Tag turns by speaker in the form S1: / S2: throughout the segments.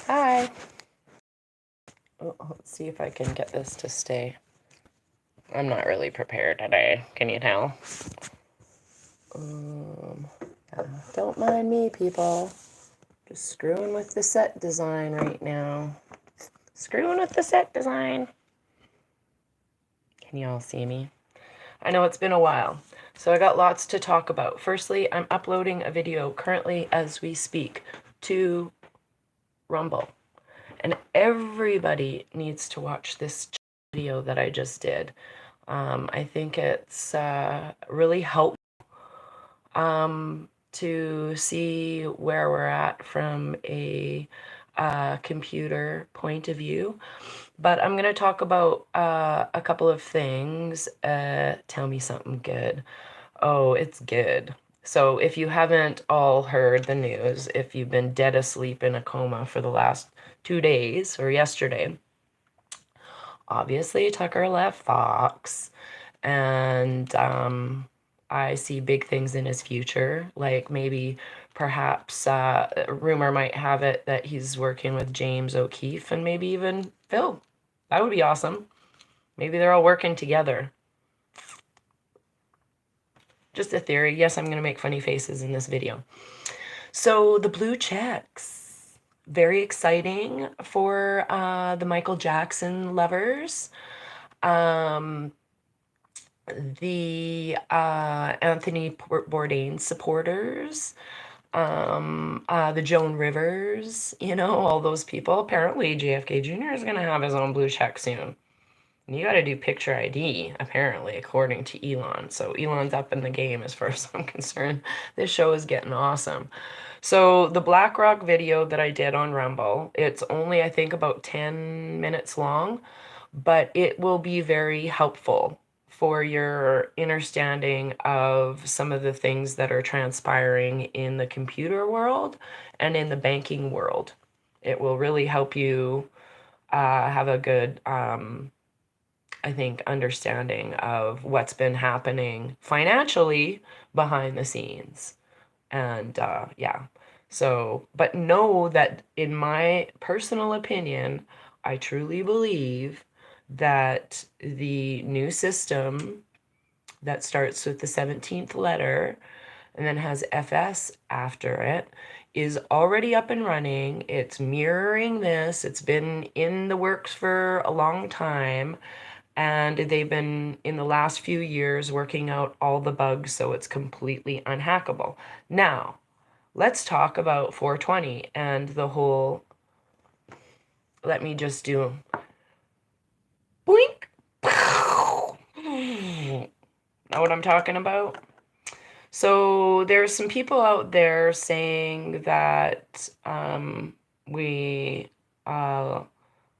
S1: Hi. Oh, let's see if I can get this to stay. I'm not really prepared today. Can you tell? Yeah, don't mind me, people. Just screwing with the set design right now. Screwing with the set design. Can you all see me? I know it's been a while, so I got lots to talk about. Firstly, I'm uploading a video currently as we speak to Rumble. And everybody needs to watch this video that I just did. I think it's really helpful to see where we're at from a computer point of view. But I'm going to talk about a couple of things. Tell me something good. Oh, it's good. So if you haven't all heard the news, if you've been dead asleep in a coma for the last 2 days or yesterday, obviously Tucker left Fox, and I see big things in his future, like maybe perhaps rumor might have it that he's working with James O'Keefe and maybe even Phil. That would be awesome. Maybe they're all working together. Just a theory. Yes, I'm going to make funny faces in this video. So the blue checks, very exciting for the Michael Jackson lovers. The Anthony Bourdain supporters, the Joan Rivers, all those people. Apparently, JFK Jr. is going to have his own blue check soon. And you got to do picture ID, apparently, according to Elon. So Elon's up in the game as far as I'm concerned. This show is getting awesome. So the BlackRock video that I did on Rumble, it's only, I think, about 10 minutes long, but it will be very helpful for your understanding of some of the things that are transpiring in the computer world and in the banking world. It will really help you have a good I think, understanding of what's been happening financially behind the scenes. And yeah, so, but know that in my personal opinion, I truly believe that the new system that starts with the 17th letter and then has FS after it is already up and running. It's mirroring this. It's been in the works for a long time. And they've been, in the last few years, working out all the bugs so it's completely unhackable. Now, let's talk about 420 and the whole, let me just do blink. Know what I'm talking about? So there's some people out there saying that we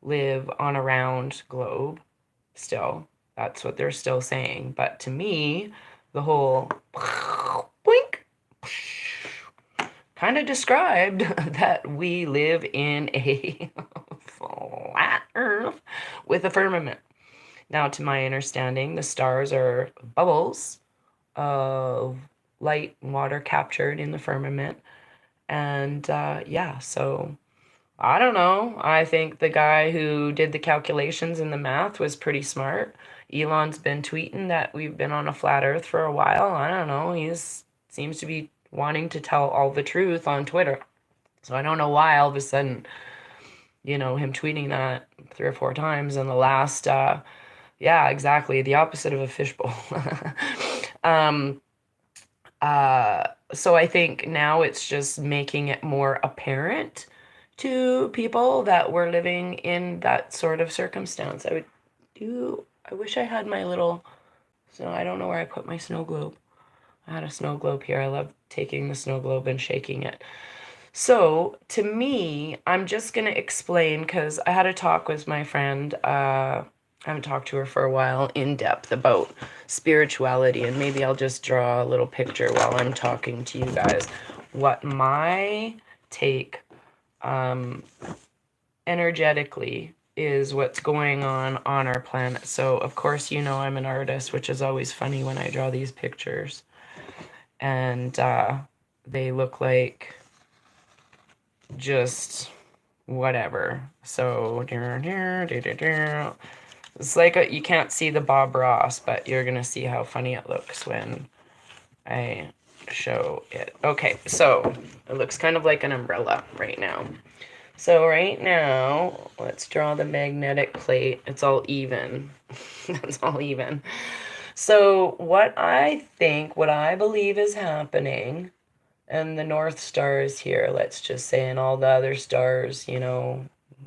S1: live on a round globe still. That's what they're still saying. But to me, the whole blink kind of described that we live in a flat earth with a firmament. Now, to my understanding, the stars are bubbles of light and water captured in the firmament. And yeah, so I don't know. I think the guy who did the calculations and the math was pretty smart. Elon's been tweeting that we've been on a flat earth for a while. I don't know. He seems to be wanting to tell all the truth on Twitter. So I don't know why all of a sudden, him tweeting that 3 or 4 times in the last, yeah, exactly, the opposite of a fishbowl. um, so I think now it's just making it more apparent to people that we're living in that sort of circumstance. I wish I had my little, so I don't know where I put my snow globe. I had a snow globe here. I love taking the snow globe and shaking it. So to me, I'm just going to explain, because I had a talk with my friend, I haven't talked to her for a while, in depth about spirituality, and maybe I'll just draw a little picture while I'm talking to you guys. What my take energetically is what's going on our planet. So of course, I'm an artist, which is always funny when I draw these pictures. And they look like just whatever. So it's like you can't see the Bob Ross, but you're gonna see how funny it looks when I show it. Okay, so it looks kind of like an umbrella right now. So right now, let's draw the magnetic plate. It's all even. It's all even. So what I believe is happening, and the North Star is here, let's just say, and all the other stars,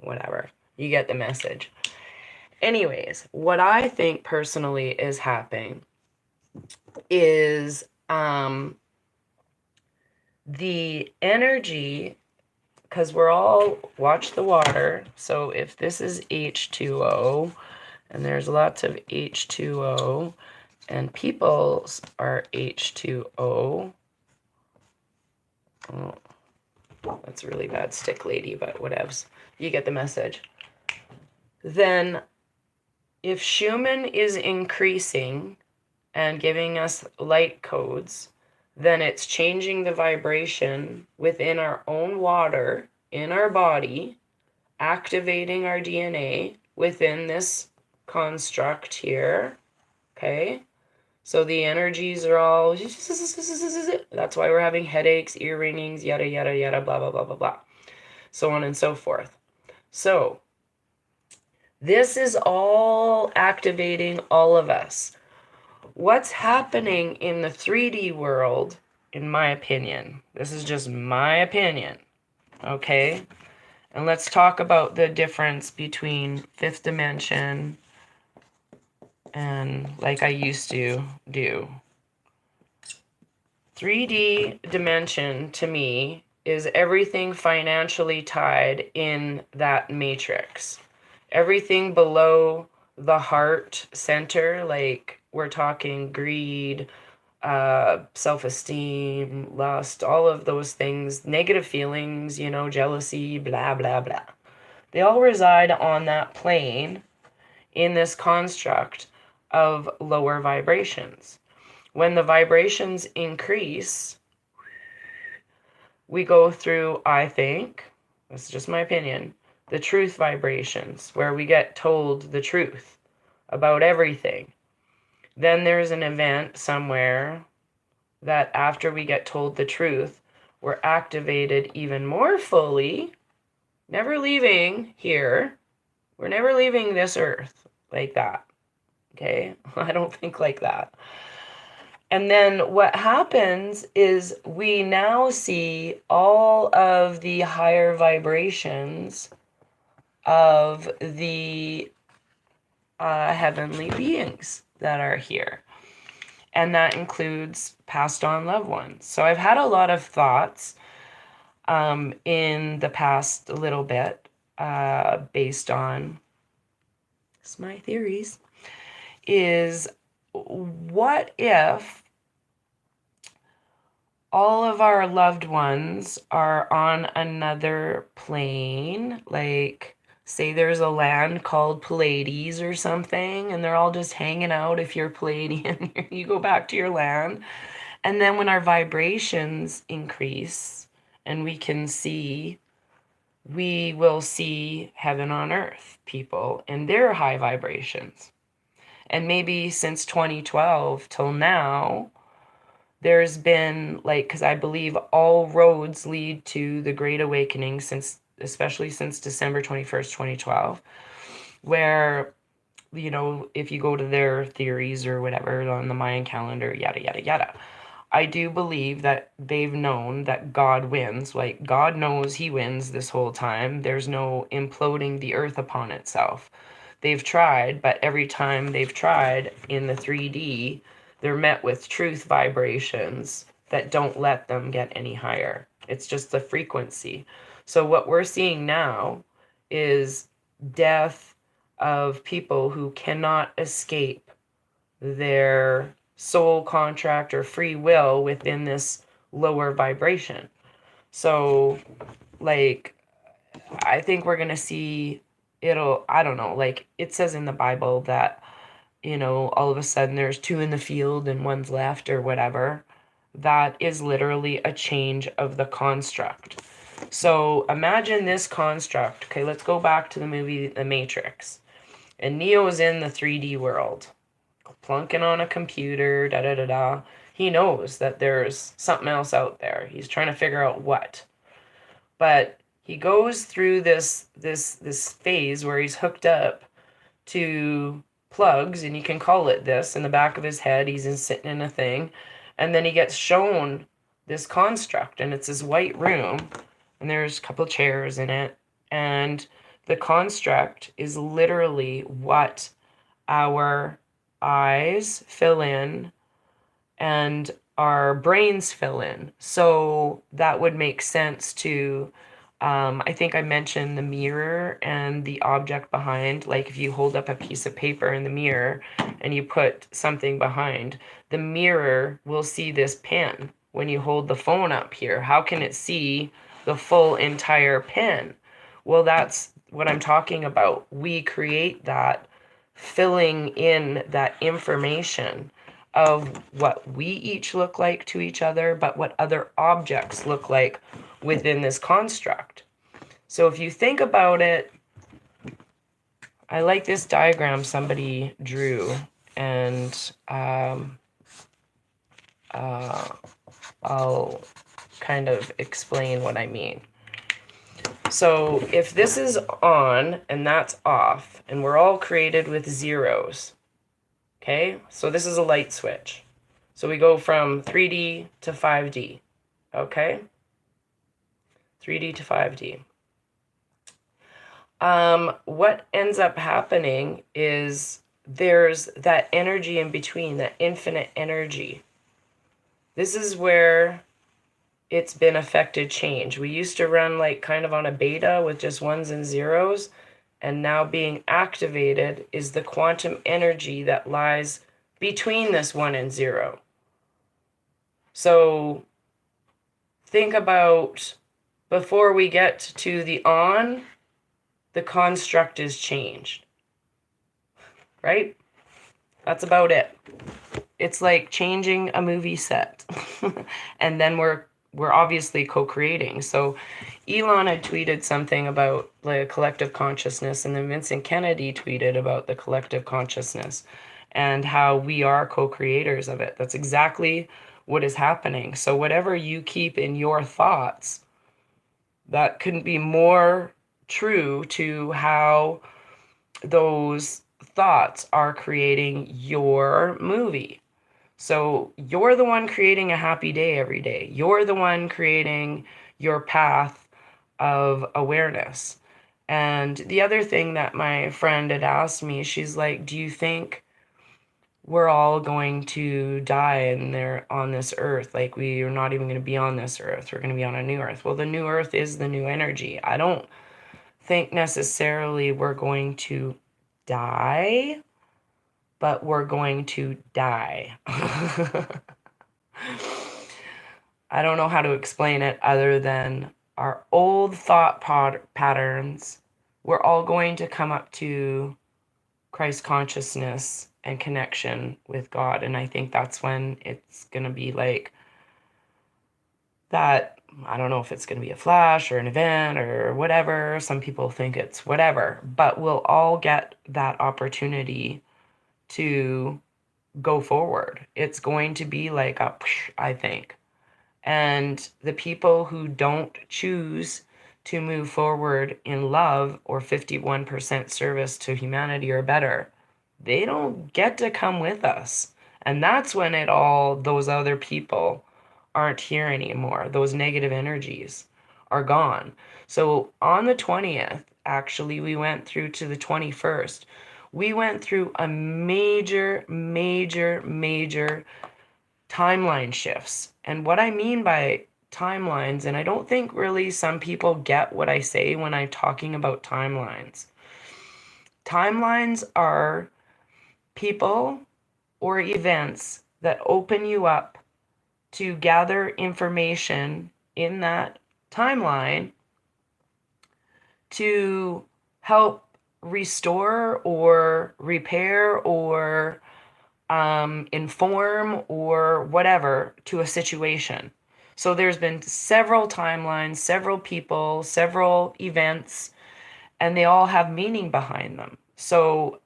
S1: whatever. You get the message. Anyways, what I think personally is happening is the energy, because we're all, watch the water. So if this is H2O, and there's lots of H2O, and people are H2O. Oh, that's a really bad stick lady, but whatevs. You get the message. Then if Schumann is increasing and giving us light codes, then it's changing the vibration within our own water in our body, activating our DNA within this construct here. Okay? So the energies are all, that's why we're having headaches, ear ringings, yada, yada, yada, blah, blah, blah, blah, blah. So on and so forth. So this is all activating all of us. What's happening in the 3D world, in my opinion, this is just my opinion, okay? And let's talk about the difference between fifth dimension and like I used to do. 3D dimension to me is everything financially tied in that matrix. Everything below the heart center, like we're talking greed, self-esteem, lust, all of those things, negative feelings, jealousy, blah, blah, blah. They all reside on that plane in this construct of lower vibrations. When the vibrations increase, we go through, I think, this is just my opinion, the truth vibrations, where we get told the truth about everything. Then there's an event somewhere that after we get told the truth, we're activated even more fully, never leaving here. We're never leaving this earth like that. Okay? I don't think like that. And then what happens is we now see all of the higher vibrations of the heavenly beings that are here. And that includes passed on loved ones. So I've had a lot of thoughts in the past little bit based on my theories, is what if all of our loved ones are on another plane, like say there's a land called Pleiades or something, and they're all just hanging out. If you're Pleiadian, you go back to your land. And then when our vibrations increase and we can see, we will see heaven on earth people and their high vibrations. And maybe since 2012 till now, there's been because I believe all roads lead to the Great Awakening, especially since December 21st, 2012, where, if you go to their theories or whatever on the Mayan calendar, yada, yada, yada. I do believe that they've known that God wins. Like, God knows he wins this whole time. There's no imploding the earth upon itself. They've tried, but every time they've tried in the 3D, they're met with truth vibrations that don't let them get any higher. It's just the frequency. So what we're seeing now is death of people who cannot escape their soul contract or free will within this lower vibration. So, I think we're going to see I don't know, it says in the Bible that, all of a sudden there's two in the field and one's left or whatever. That is literally a change of the construct. So imagine this construct. Okay, let's go back to the movie The Matrix. And Neo's in the 3D world, plunking on a computer, da da da da. He knows that there's something else out there. He's trying to figure out what. But he goes through this phase where he's hooked up to plugs, and you can call it this, in the back of his head. Sitting in a thing, and then he gets shown this construct, and it's this white room, and there's a couple chairs in it, and the construct is literally what our eyes fill in and our brains fill in. So that would make sense to, I think I mentioned the mirror and the object behind. Like if you hold up a piece of paper in the mirror and you put something behind, the mirror will see this pen. When you hold the phone up here, how can it see the full entire pen? Well, that's what I'm talking about. We create that, filling in that information of what we each look like to each other, but what other objects look like within this construct. So if you think about it, I like this diagram somebody drew, and I'll kind of explain what I mean. So if this is on and that's off, and we're all created with zeros, okay? So this is a light switch. So we go from 3D to 5D, okay? 3D to 5D. What ends up happening is there's that energy in between, that infinite energy. This is where it's been affected change. We used to run like kind of on a beta with just ones and zeros, and now being activated is the quantum energy that lies between this 1 and 0. So think about, before we get to the on, the construct is changed, right? That's about it. It's like changing a movie set. And then we're obviously co-creating. So Elon had tweeted something about like a collective consciousness, and then Vincent Kennedy tweeted about the collective consciousness and how we are co-creators of it. That's exactly what is happening. So whatever you keep in your thoughts, that couldn't be more true to how those thoughts are creating your movie. So you're the one creating a happy day every day. You're the one creating your path of awareness. And the other thing that my friend had asked me, she's like, do you think we're all going to die and they're on this earth? Like, we are not even going to be on this earth. We're going to be on a new earth. Well, the new earth is the new energy. I don't think necessarily we're going to die, but we're going to die. I don't know how to explain it other than our old thought patterns. We're all going to come up to Christ consciousness and connection with God. And I think that's when it's going to be like that. I don't know if it's going to be a flash or an event or whatever. Some people think it's whatever, but we'll all get that opportunity to go forward. It's going to be like a, I think. And the people who don't choose to move forward in love or 51% service to humanity or better, they don't get to come with us. And that's when those other people aren't here anymore. Those negative energies are gone. So on the 20th, actually, we went through to the 21st. We went through a major, major, major timeline shifts. And what I mean by timelines, and I don't think really some people get what I say when I'm talking about timelines. Timelines are people or events that open you up to gather information in that timeline to help restore or repair or inform or whatever to a situation. So there's been several timelines, several people, several events, and they all have meaning behind them. So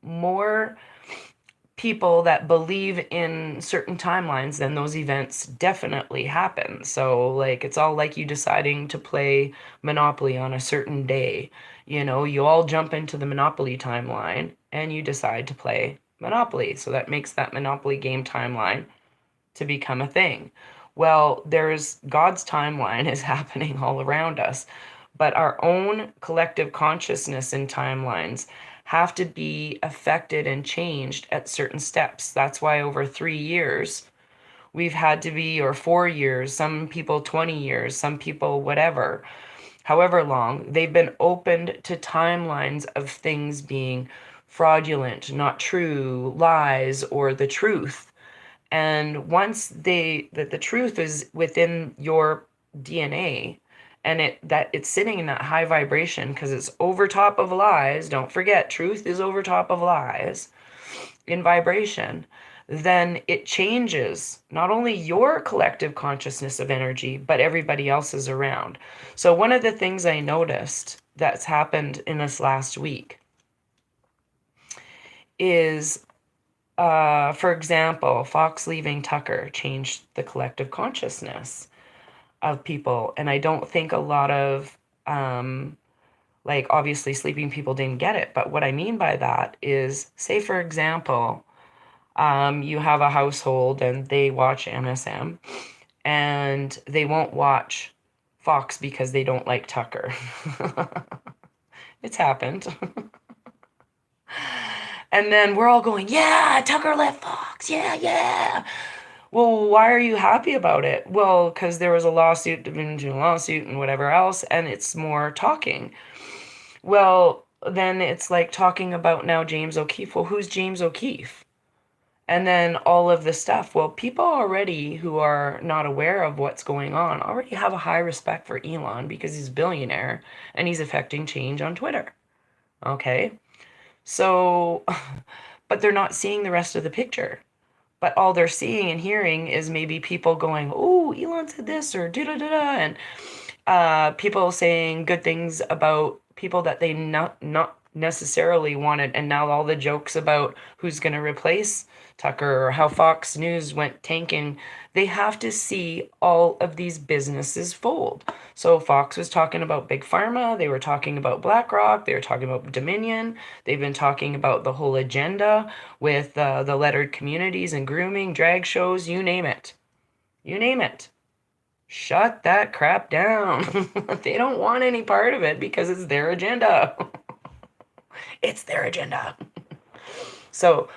S1: more people that believe in certain timelines, then those events definitely happen. So, like, it's all like you deciding to play Monopoly on a certain day. You know, you all jump into the Monopoly timeline and you decide to play Monopoly. So that makes that Monopoly game timeline to become a thing. Well, there's God's timeline is happening all around us, but our own collective consciousness and timelines have to be affected and changed at certain steps. That's why over 3 years, we've had to be, or 4 years, some people 20 years, some people whatever, however long, they've been opened to timelines of things being fraudulent, not true, lies, or the truth. And once that the truth is within your DNA and it's sitting in that high vibration because it's over top of lies, don't forget, truth is over top of lies in vibration, then it changes not only your collective consciousness of energy, but everybody else's around. So one of the things I noticed that's happened in this last week is for example, Fox leaving Tucker changed the collective consciousness of people. And I don't think a lot of, like, obviously sleeping people didn't get it. But what I mean by that is, say, for example, you have a household and they watch MSM and they won't watch Fox because they don't like Tucker. It's happened. And then we're all going, yeah, Tucker left Fox. Yeah, yeah. Well, why are you happy about it? Well, because there was a lawsuit, division lawsuit, and whatever else, and it's more talking. Well, then it's like talking about now James O'Keefe. Well, who's James O'Keefe? And then all of the stuff. Well, people already who are not aware of what's going on already have a high respect for Elon because he's a billionaire and he's affecting change on Twitter. Okay. So, but they're not seeing the rest of the picture. But all they're seeing and hearing is maybe people going, "Oh, Elon said this," or "da da da da," and people saying good things about people that they not necessarily wanted. And now all the jokes about who's going to replace Tucker or how Fox News went tanking, they have to see all of these businesses fold. So Fox was talking about Big Pharma, they were talking about BlackRock, they were talking about Dominion, they've been talking about the whole agenda with the lettered communities and grooming, drag shows, you name it. You name it. Shut that crap down. They don't want any part of it because it's their agenda. It's their agenda. So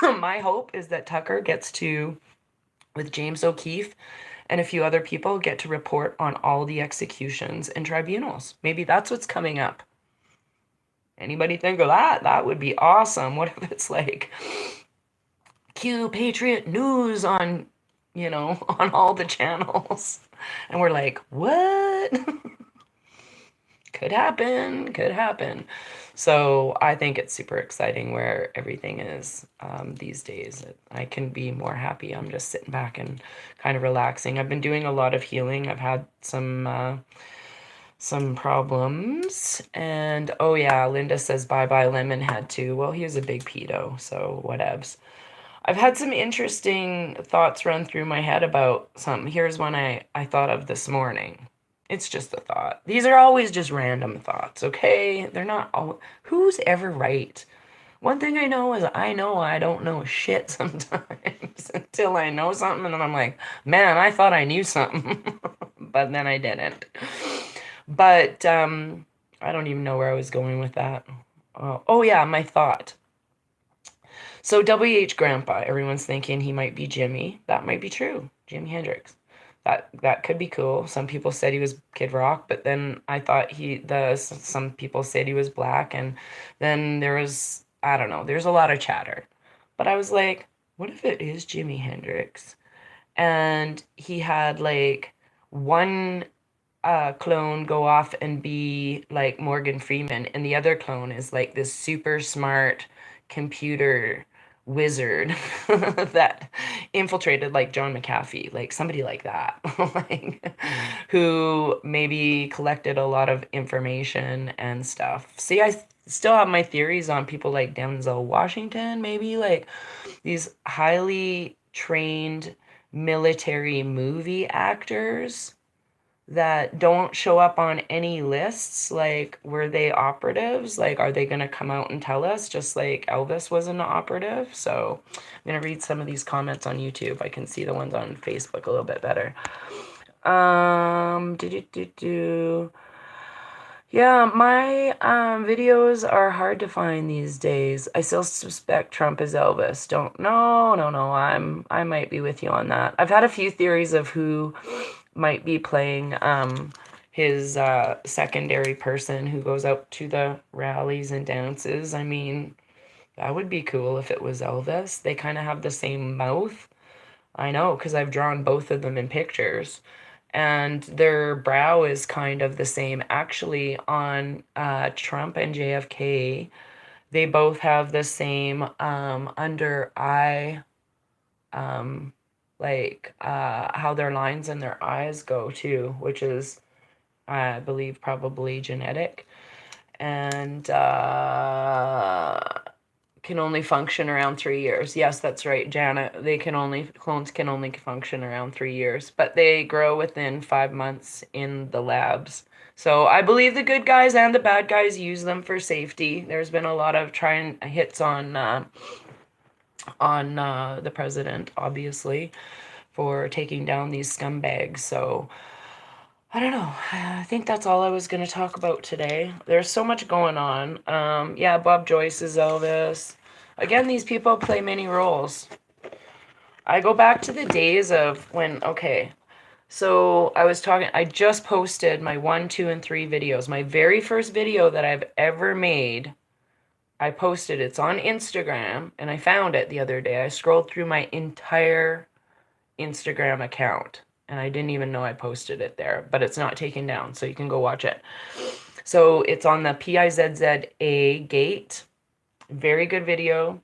S1: my hope is that Tucker gets to, with James O'Keefe and a few other people, get to report on all the executions and tribunals. Maybe that's what's coming up. Anybody think of that? That would be awesome. What if it's like Q Patriot News on, on all the channels? And we're like, what? Could happen, could happen. So I think it's super exciting where everything is these days. I can be more happy. I'm just sitting back and kind of relaxing. I've been doing a lot of healing. I've had some problems. And oh yeah, Linda says bye bye Lemon had to. Well, he was a big pedo, so whatevs. I've had some interesting thoughts run through my head about something. Here's one I thought of this morning. It's just a thought. These are always just random thoughts, okay? They're not all. Who's ever right? One thing I know is I know I don't know shit sometimes until I know something and then I'm like, man, I thought I knew something, but then I didn't. But I don't even know where I was going with that. Oh yeah, my thought. So W.H. Grandpa, everyone's thinking he might be Jimmy. That might be true. Jimi Hendrix. That could be cool. Some people said he was Kid Rock, but then I thought some people said he was black, and then there was, I don't know, there's a lot of chatter. But I was like, what if it is Jimi Hendrix? And he had like one clone go off and be like Morgan Freeman, and the other clone is like this super smart computer wizard that infiltrated like John McAfee, like somebody like that, like who maybe collected a lot of information and stuff. See, I still have my theories on people like Denzel Washington, maybe like these highly trained military movie actors that don't show up on any lists. Like, were they operatives? Like, are they going to come out and tell us, just like Elvis was an operative? So I'm going to read some of these comments on YouTube. I can see the ones on Facebook a little bit better. Do, do, do, do. Yeah, my videos are hard to find these days. I still suspect Trump is Elvis. Don't no, no, no. I might be with you on that. I've had a few theories of who might be playing his secondary person who goes out to the rallies and dances. I mean, that would be cool if it was Elvis. They kind of have the same mouth. I know, because I've drawn both of them in pictures. And their brow is kind of the same. Actually, on Trump and JFK, they both have the same under eye, um, like how their lines in their eyes go too, which is, I believe, probably genetic. And can only function around 3 years. Yes, that's right, Janet. Clones can only function around 3 years, but they grow within 5 months in the labs. So I believe the good guys and the bad guys use them for safety. There's been a lot of trying hits on the president, obviously, for taking down these scumbags. So I don't know. I think that's all I was going to talk about today. There's so much going on. Yeah, Bob Joyce is Elvis. Again, these people play many roles. I go back to the days of when, okay, so I just posted my 1, 2, and 3 videos. My very first video that I've ever made, I posted. It's on Instagram, and I found it the other day. I scrolled through my entire Instagram account, and I didn't even know I posted it there, but it's not taken down, so you can go watch it. So it's on the PIZZA gate. Very good video.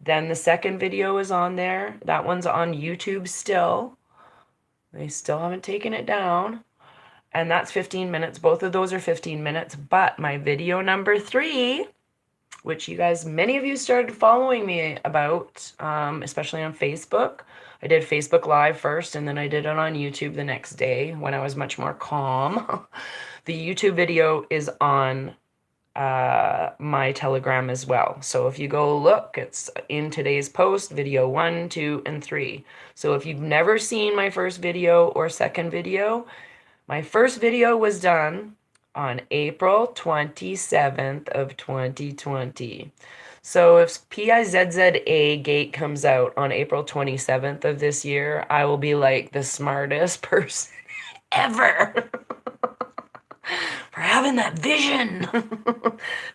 S1: Then the second video is on there. That one's on YouTube still. They still haven't taken it down. And that's 15 minutes. Both of those are 15 minutes. But my video number 3, which you guys, many of you started following me about, especially on Facebook. I did Facebook Live first, and then I did it on YouTube the next day when I was much more calm. The YouTube video is on my Telegram as well. So if you go look, it's in today's post, video 1, 2, and 3. So if you've never seen my first video or second video, my first video was done on April 27th of 2020. So if PIZZA gate comes out on April 27th of this year, I will be like the smartest person ever for having that vision.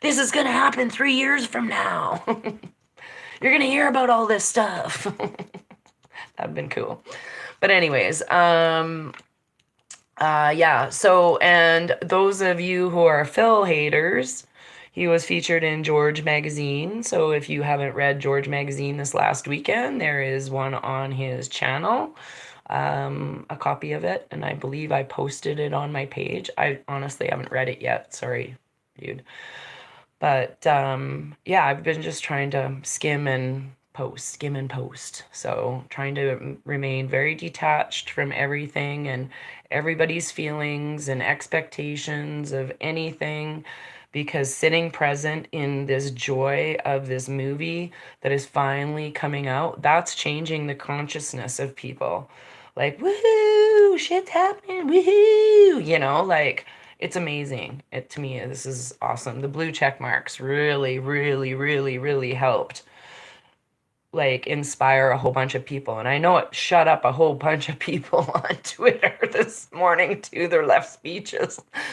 S1: This is going to happen 3 years from now. You're going to hear about all this stuff. That'd been cool. But anyways, yeah, so, and those of you who are Phil haters, he was featured in George Magazine. So if you haven't read George Magazine this last weekend, there is one on his channel, a copy of it, and I believe I posted it on my page. I honestly haven't read it yet. Sorry, dude. But yeah, I've been just trying to skim and post. So trying to remain very detached from everything and everybody's feelings and expectations of anything, because sitting present in this joy of this movie that is finally coming out, that's changing the consciousness of people. Like, woohoo, shit's happening, woohoo, like, it's amazing. To me, this is awesome. The blue check marks really, really, really, really helped like inspire a whole bunch of people. And I know it shut up a whole bunch of people on Twitter this morning too. They're left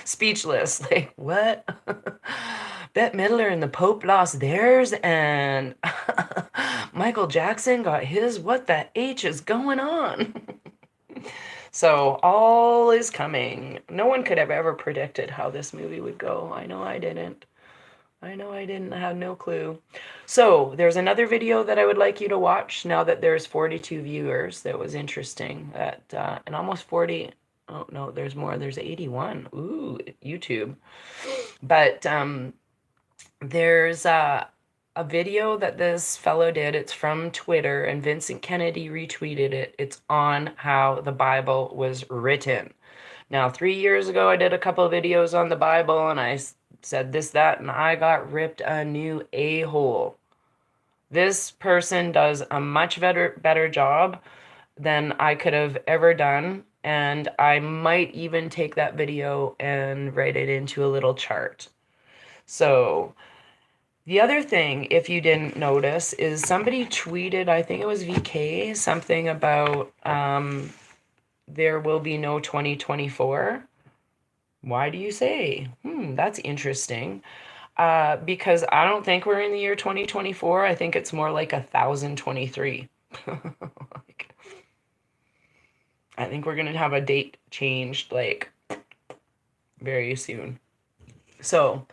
S1: speechless. Like, what? Bette Midler and the Pope lost theirs, and Michael Jackson got his. What the H is going on? So all is coming. No one could have ever predicted how this movie would go. I know I didn't. I know I didn't have no clue. So there's another video that I would like you to watch now that there's 42 viewers. That was interesting. That and almost 40. Oh no, there's more. There's 81. Ooh, YouTube. But there's a video that this fellow did. It's from Twitter, and Vincent Kennedy retweeted it. It's on how the Bible was written. Now, 3 years ago, I did a couple of videos on the Bible, and I said this, that, and I got ripped a new a-hole. This person does a much better job than I could have ever done, and I might even take that video and write it into a little chart. So the other thing, if you didn't notice, is somebody tweeted, I think it was VK, something about there will be no 2024. Why do you say? That's interesting. Because I don't think we're in the year 2024. I think it's more like 1023. Like, I think we're gonna have a date changed like very soon. So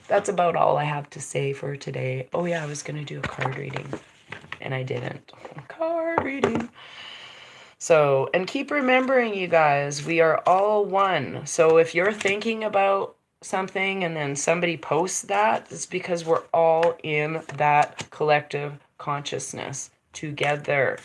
S1: that's about all I have to say for today. Oh yeah, I was gonna do a card reading and I didn't. Card reading. So, and keep remembering, you guys, we are all one. So if you're thinking about something and then somebody posts that, it's because we're all in that collective consciousness together.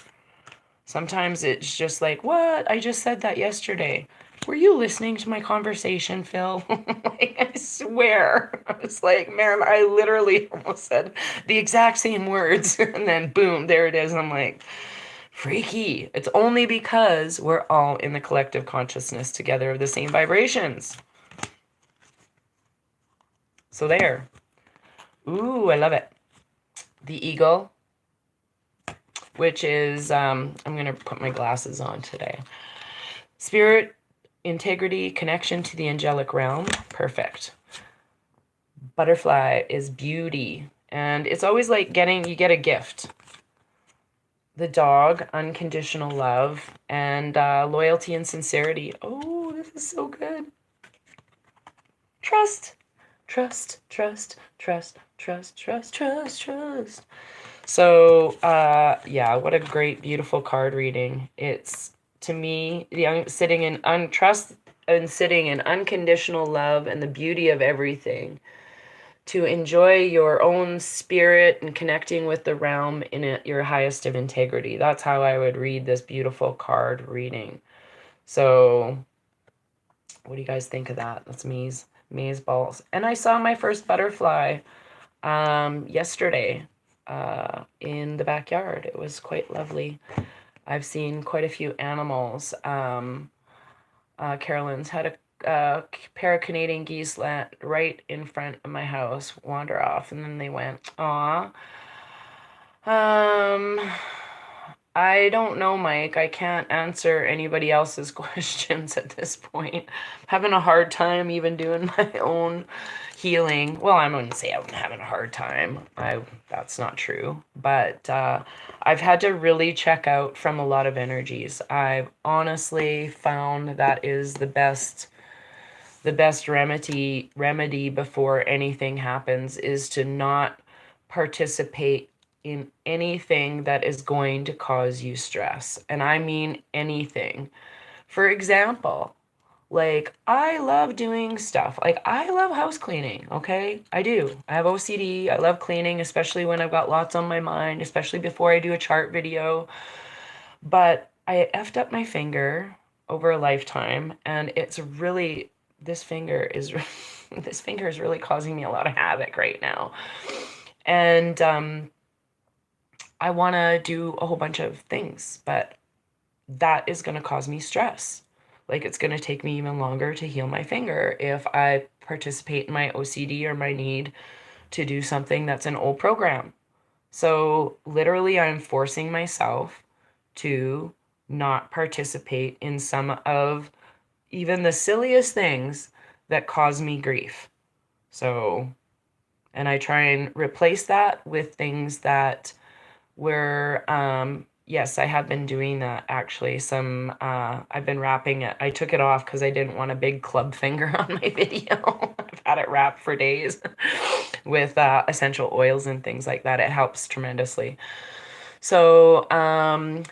S1: Sometimes it's just like, what? I just said that yesterday. Were you listening to my conversation, Phil? Like, I swear. I was like, man, I literally almost said the exact same words. And then boom, there it is. I'm like, freaky. It's only because we're all in the collective consciousness together of the same vibrations. So there. Ooh, I love it. The eagle, which is, I'm going to put my glasses on today. Spirit, integrity, connection to the angelic realm. Perfect. Butterfly is beauty. And it's always like you get a gift. The dog, unconditional love, and loyalty and sincerity. Oh, this is so good. Trust, trust, trust, trust, trust, trust, trust, trust. So, yeah, what a great, beautiful card reading. It's, to me, sitting in untrust and sitting in unconditional love and the beauty of everything. To enjoy your own spirit and connecting with the realm in your highest of integrity. That's how I would read this beautiful card reading. So, what do you guys think of that? That's maze balls. And I saw my first butterfly yesterday in the backyard. It was quite lovely. I've seen quite a few animals. Carolyn's had a pair of Canadian geese right in front of my house wander off, and then they went. Aw. I don't know, Mike. I can't answer anybody else's questions at this point. I'm having a hard time even doing my own healing. Well, I wouldn't say I'm having a hard time. That's not true. But I've had to really check out from a lot of energies. I've honestly found that is the best remedy before anything happens is to not participate in anything that is going to cause you stress. And I mean anything. For example, like I love doing stuff. Like I love house cleaning, okay? I do. I have OCD. I love cleaning, especially when I've got lots on my mind, especially before I do a chart video. But I effed up my finger over a lifetime, and it's really this finger is this finger is really causing me a lot of havoc right now. And I want to do a whole bunch of things, but that is going to cause me stress. Like it's going to take me even longer to heal my finger if I participate in my OCD or my need to do something that's an old program. So literally I'm forcing myself to not participate in some of even the silliest things that cause me grief. So, and I try and replace that with things that were, yes, I have been doing that actually. I've been wrapping it. I took it off because I didn't want a big club finger on my video. I've had it wrapped for days. with essential oils and things like that. It helps tremendously. So,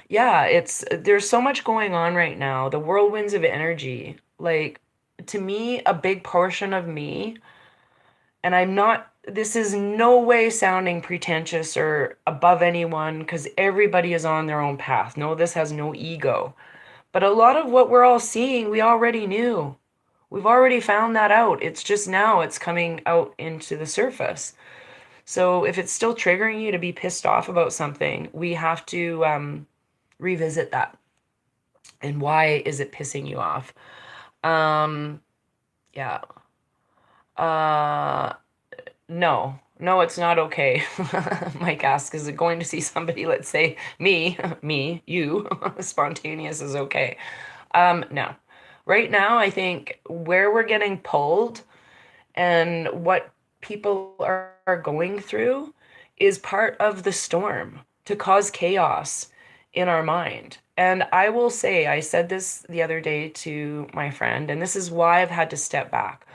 S1: yeah, there's so much going on right now. The whirlwinds of energy. Like, to me, a big portion of me, and this is no way sounding pretentious or above anyone because everybody is on their own path. No, this has no ego. But a lot of what we're all seeing, we already knew. We've already found that out. It's just now it's coming out into the surface. So if it's still triggering you to be pissed off about something, we have to revisit that. And why is it pissing you off? Um, yeah. Uh, no, it's not okay. Mike asks, is it going to see somebody, let's say me, you, spontaneous is okay? No. Right now, I think where we're getting pulled and what people are going through is part of the storm to cause chaos in our mind. And I will say, I said this the other day to my friend, and this is why I've had to step back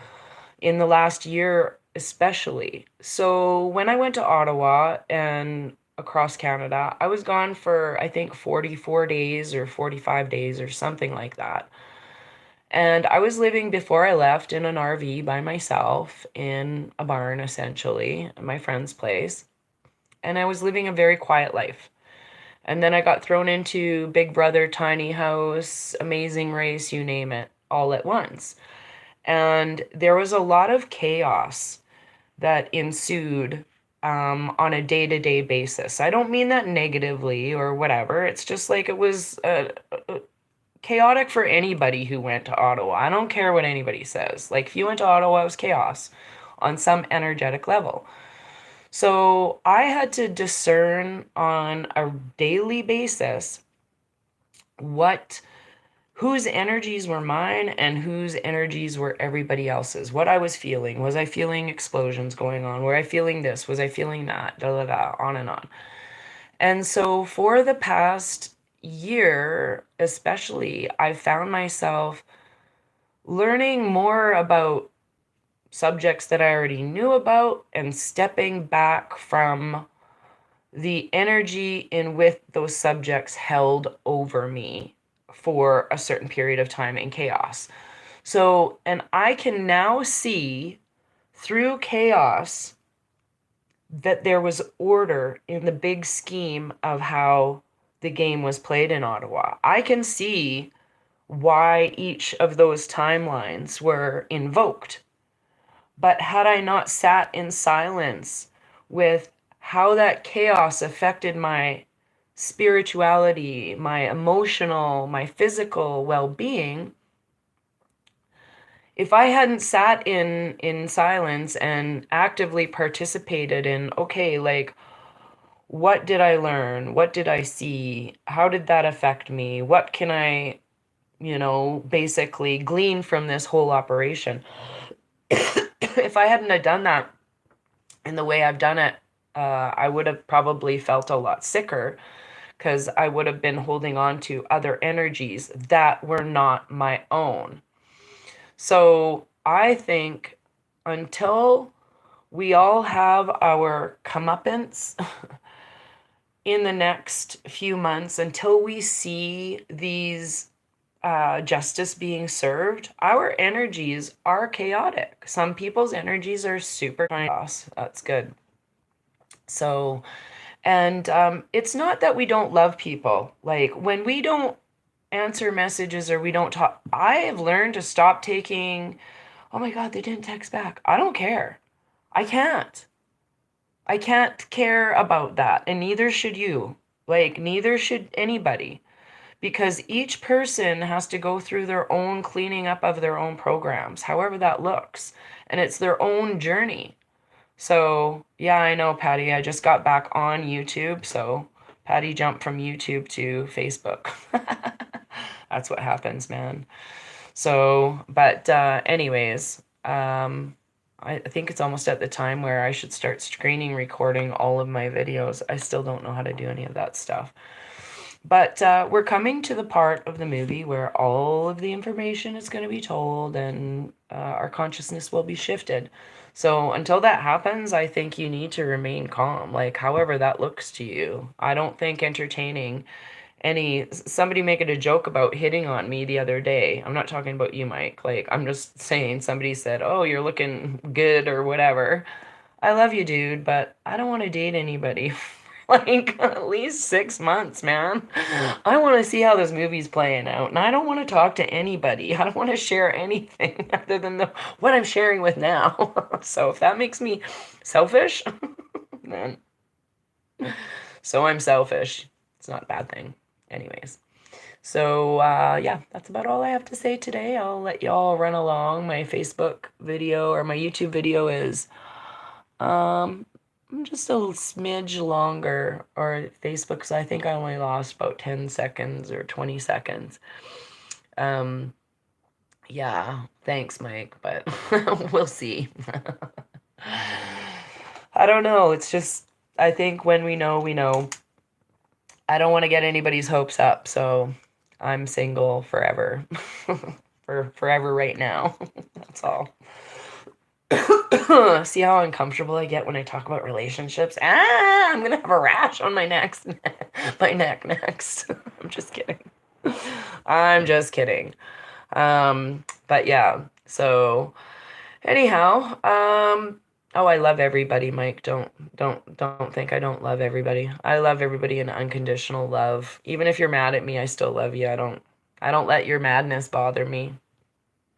S1: in the last year, especially. So when I went to Ottawa and across Canada, I was gone for, I think, 44 days or 45 days or something like that. And I was living before I left in an RV by myself in a barn, essentially, at my friend's place. And I was living a very quiet life. And then I got thrown into Big Brother, Tiny House, Amazing Race, you name it, all at once. And there was a lot of chaos that ensued on a day-to-day basis. I don't mean that negatively or whatever. It's just like it was chaotic for anybody who went to Ottawa. I don't care what anybody says. Like, if you went to Ottawa, it was chaos on some energetic level. So I had to discern on a daily basis what whose energies were mine and whose energies were everybody else's. What I was feeling. Was I feeling explosions going on? Were I feeling this? Was I feeling that? Da da da, on and on. And so for the past year, especially, I found myself learning more about subjects that I already knew about and stepping back from the energy in which those subjects held over me for a certain period of time in chaos. So, and I can now see through chaos that there was order in the big scheme of how the game was played in Ottawa. I can see why each of those timelines were invoked. But had I not sat in silence with how that chaos affected my spirituality, my emotional, my physical well-being, if I hadn't sat in silence and actively participated in, okay, like, what did I learn? What did I see? How did that affect me? What can I, basically glean from this whole operation? If I hadn't have done that in the way I've done it, I would have probably felt a lot sicker because I would have been holding on to other energies that were not my own. So I think until we all have our comeuppance in the next few months, until we see these justice being served, our energies are chaotic. Some people's energies are super chaos. That's good. So, and it's not that we don't love people. Like, when we don't answer messages or we don't talk, I have learned to stop taking, oh my God, they didn't text back. I don't care. I can't. I can't care about that. And neither should you. Like, neither should anybody. Because each person has to go through their own cleaning up of their own programs, however that looks. And it's their own journey. So, yeah, I know, Patty. I just got back on YouTube. So, Patty jumped from YouTube to Facebook. That's what happens, man. So, but anyways, I think it's almost at the time where I should start screening recording all of my videos. I still don't know how to do any of that stuff. But we're coming to the part of the movie where all of the information is going to be told and our consciousness will be shifted. So until that happens, I think you need to remain calm, like however that looks to you. I don't think entertaining somebody making a joke about hitting on me the other day. I'm not talking about you, Mike. Like, I'm just saying somebody said, "Oh, you're looking good," or whatever. I love you, dude, but I don't want to date anybody. Like at least 6 months, man. I want to see how this movie's playing out, and I don't want to talk to anybody. I don't want to share anything other than what I'm sharing with now. So if that makes me selfish, then so I'm selfish. It's not a bad thing. Anyways. So, yeah, that's about all I have to say today. I'll let y'all run along. My Facebook video or my YouTube video is um, just a little smidge longer, or Facebook, because I think I only lost about 10 seconds or 20 seconds. Um, yeah, thanks, Mike, but we'll see. I don't know. It's just, I think when we know, we know. I don't want to get anybody's hopes up, so I'm single forever. For forever right now. That's all. See how uncomfortable I get when I talk about relationships? I'm gonna have a rash on my my neck next. I'm just kidding. I'm just kidding. But yeah. So anyhow, oh, I love everybody, Mike. Don't think I don't love everybody. I love everybody in unconditional love. Even if you're mad at me, I still love you. I don't let your madness bother me.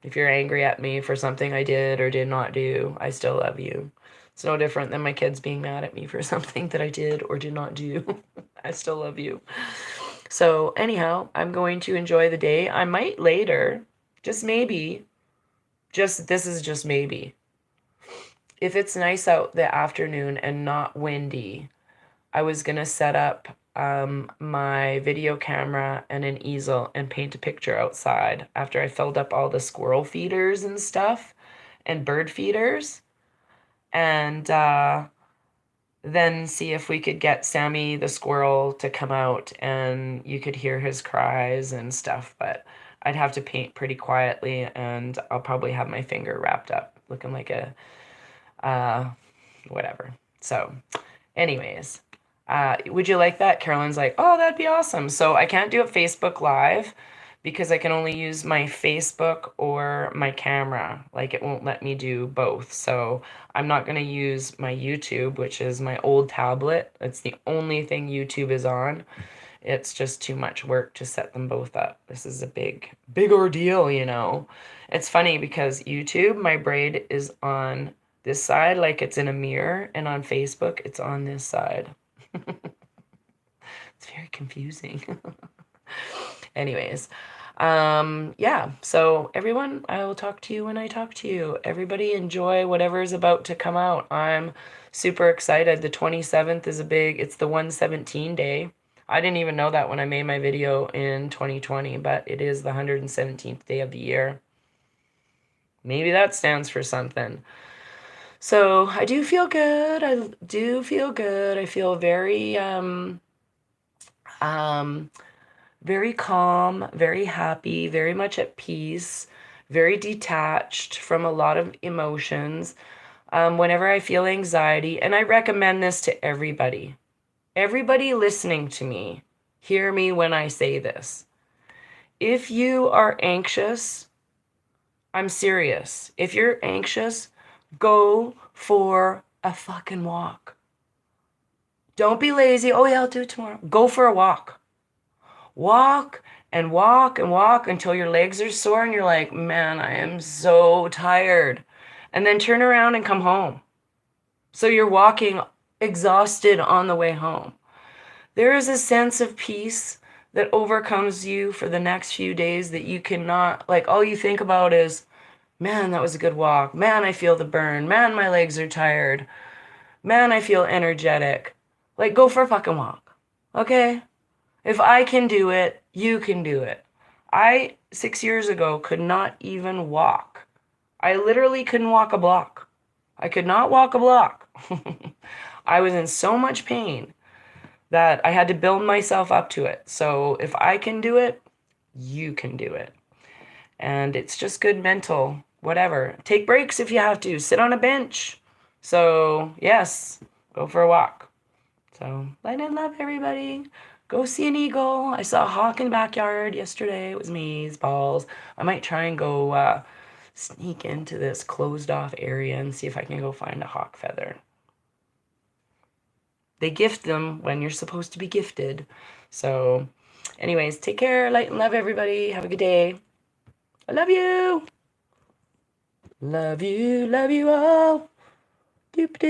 S1: If you're angry at me for something I did or did not do, I still love you. It's no different than my kids being mad at me for something that I did or did not do. I still love you. So, anyhow, I'm going to enjoy the day. I might later, just maybe, this is just maybe. If it's nice out the afternoon and not windy, I was going to set up my video camera and an easel and paint a picture outside after I filled up all the squirrel feeders and stuff and bird feeders, and then see if we could get Sammy the squirrel to come out and you could hear his cries and stuff. But I'd have to paint pretty quietly, and I'll probably have my finger wrapped up looking like a uh, whatever. So anyways, would you like that? Carolyn's like, oh, that'd be awesome. So I can't do it Facebook Live because I can only use my Facebook or my camera. Like, it won't let me do both. So I'm not going to use my YouTube, which is my old tablet. It's the only thing YouTube is on. It's just too much work to set them both up. This is a big ordeal, you know. It's funny because YouTube, my braid is on this side, like it's in a mirror, and on Facebook, it's on this side. It's very confusing. Anyways, yeah, so everyone, I will talk to you when I talk to you. Everybody enjoy whatever is about to come out. I'm super excited. The 27th is it's the 117 day. I didn't even know that when I made my video in 2020, but it is the 117th day of the year. Maybe that stands for something. So I do feel good. I do feel good. I feel um, very calm, very happy, very much at peace, very detached from a lot of emotions. Whenever I feel anxiety, and I recommend this to everybody, everybody listening to me, hear me when I say this. If you are anxious, I'm serious. If you're anxious, go for a fucking walk. Don't be lazy. Oh, yeah, I'll do it tomorrow. Go for a walk. Walk and walk and walk until your legs are sore and you're like, man, I am so tired. And then turn around and come home. So you're walking exhausted on the way home. There is a sense of peace that overcomes you for the next few days that you cannot, like, all you think about is, man, that was a good walk. Man, I feel the burn. Man, my legs are tired. Man, I feel energetic. Like, go for a fucking walk. Okay? If I can do it, you can do it. 6 years ago, could not even walk. I literally couldn't walk a block. I could not walk a block. I was in so much pain that I had to build myself up to it. So if I can do it, you can do it. And it's just good mental, whatever. Take breaks if you have to. Sit on a bench. So, yes, go for a walk. So, light and love, everybody. Go see an eagle. I saw a hawk in the backyard yesterday. It was me's balls. I might try and go sneak into this closed off area and see if I can go find a hawk feather. They gift them when you're supposed to be gifted. So, anyways, take care. Light and love, everybody. Have a good day. I love you. Love you all. Doop doop.